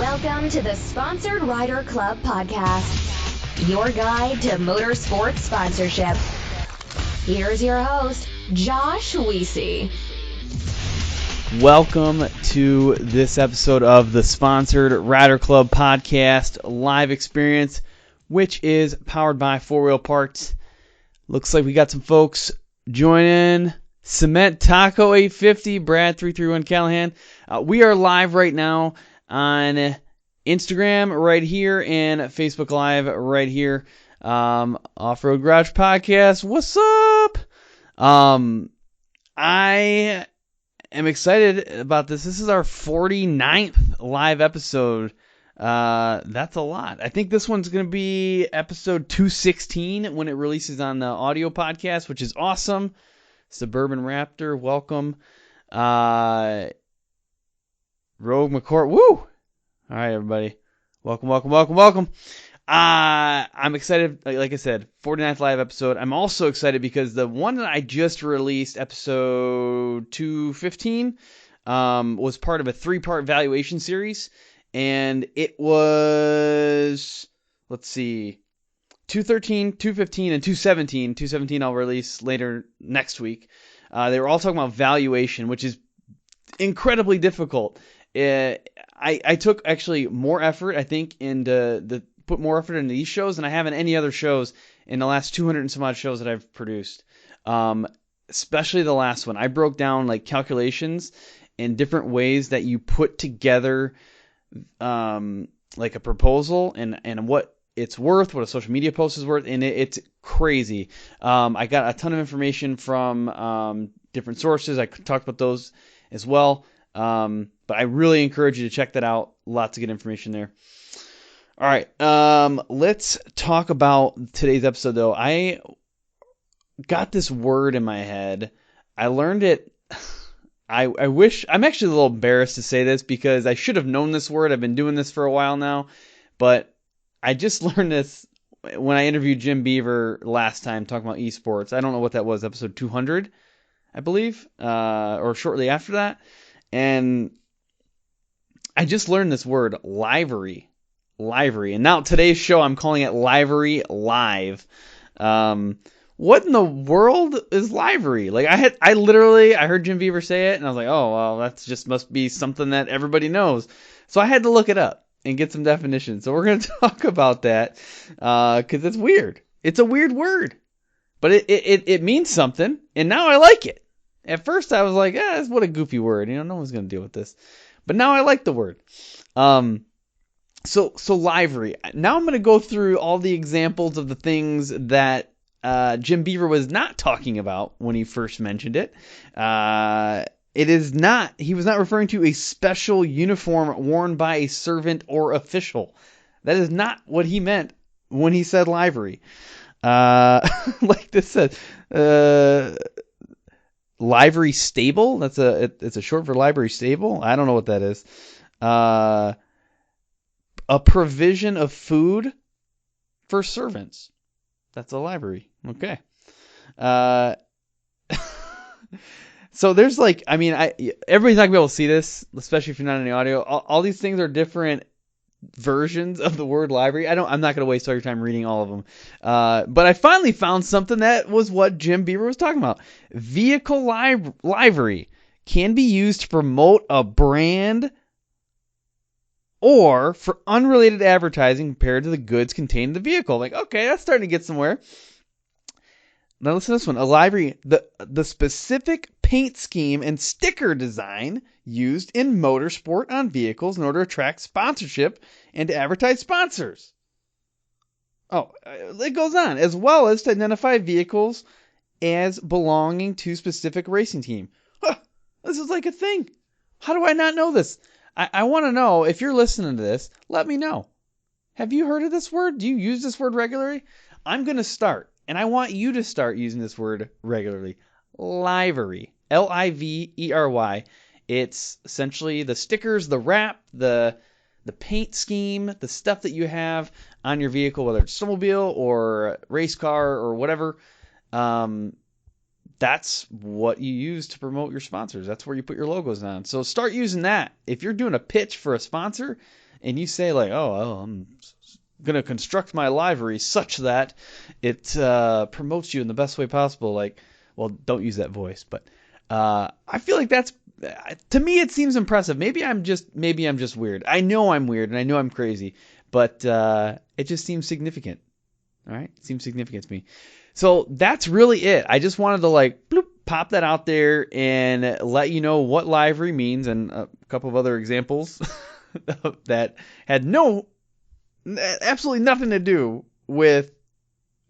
Welcome to the Sponsored Rider Club podcast, your guide to motorsports sponsorship. Here's your host, Josh Weesey. Welcome to this episode of the Sponsored Rider Club podcast live experience, which is powered by 4-Wheel Parts. Looks like we got some folks joining. Cement Taco 850, Brad 331 Callahan. We are live right now on Instagram right here and Facebook Live right here. Off-Road Garage Podcast, what's up? I am excited about this. This is our 49th live episode. That's a lot. I think this one's going to be episode 216 when it releases on the audio podcast, which is awesome. Suburban Raptor, welcome. Rogue McCourt, woo! All right, everybody. Welcome. I'm excited, like I said, 49th live episode. I'm also excited because the one that I just released, episode 215, was part of a 3-part valuation series. And it was, let's see, 213, 215, and 217. 217 I'll release later next week. They were all talking about valuation, which is incredibly difficult. I took actually more effort, I think, put more effort into these shows than I have in any other shows in the last 200 and some odd shows that I've produced. Especially the last one. I broke down like calculations in different ways that you put together like a proposal and what it's worth, what a social media post is worth, and it's crazy. I got a ton of information from different sources. I talked about those as well. But I really encourage you to check that out. Lots of good information there. All right. Let's talk about today's episode, though. I got this word in my head. I learned it. I wish, I'm actually a little embarrassed to say this because I should have known this word. I've been doing this for a while now, but I just learned this when I interviewed Jim Beaver last time talking about esports. I don't know what that was, episode 200, I believe, or shortly after that. And I just learned this word, livery. And now today's show, I'm calling it Livery Live. What in the world is livery? Like I heard Jim Beaver say it, and I was like, oh, well, that's just must be something that everybody knows. So I had to look it up and get some definitions. So we're going to talk about that because it's weird. It's a weird word, but it means something, and now I like it. At first, I was like, what a goofy word. No one's going to deal with this. But now I like the word. So livery. Now I'm going to go through all the examples of the things that Jim Beaver was not talking about when he first mentioned it. He was not referring to a special uniform worn by a servant or official. That is not what he meant when he said livery. Like this says, livery stable. It's a short for livery stable. I don't know what that is. A provision of food for servants. That's a livery. Okay. So there's everybody's not gonna be able to see this, especially if you're not in the audio. All these things are different versions of the word livery. I'm not going to waste all your time reading all of them. But I finally found something that was what Jim Beaver was talking about. Vehicle livery can be used to promote a brand or for unrelated advertising compared to the goods contained in the vehicle. Like, okay, that's starting to get somewhere. Now listen to this one. A livery, the specific paint scheme and sticker design used in motorsport on vehicles in order to attract sponsorship and to advertise sponsors. Oh, it goes on. As well as to identify vehicles as belonging to a specific racing team. Huh, this is like a thing. How do I not know this? I want to know, if you're listening to this, let me know. Have you heard of this word? Do you use this word regularly? I'm going to start, and I want you to start using this word regularly. Livery. Livery. It's essentially the stickers, the wrap, the paint scheme, the stuff that you have on your vehicle, whether it's snowmobile or race car or whatever. That's what you use to promote your sponsors. That's where you put your logos on. So start using that. If you're doing a pitch for a sponsor, and you say like, oh, well, I'm going to construct my livery such that it promotes you in the best way possible. Like, well, don't use that voice, but I feel like that's, to me, it seems impressive. Maybe I'm just weird. I know I'm weird and I know I'm crazy, but it just seems significant. All right, it seems significant to me. So that's really it. I just wanted to like bloop, pop that out there and let you know what livery means and a couple of other examples that had absolutely nothing to do with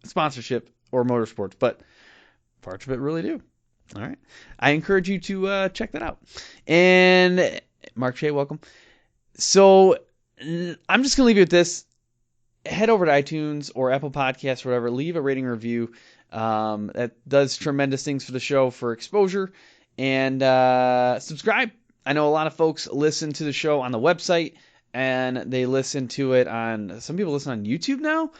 sponsorship or motorsports, but parts of it really do. All right. I encourage you to check that out. And Mark Shea, welcome. So I'm just going to leave you with this. Head over to iTunes or Apple Podcasts or whatever. Leave a rating review. That does tremendous things for the show for exposure. And subscribe. I know a lot of folks listen to the show on the website, and they listen to it on, some people listen on YouTube now.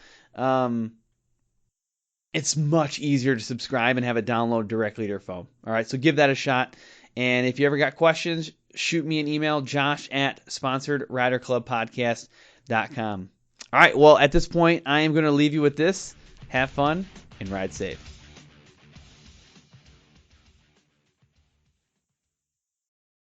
It's much easier to subscribe and have it download directly to your phone. All right, so give that a shot. And if you ever got questions, shoot me an email, josh@sponsoredriderclubpodcast.com. All right, well, at this point, I am going to leave you with this. Have fun and ride safe.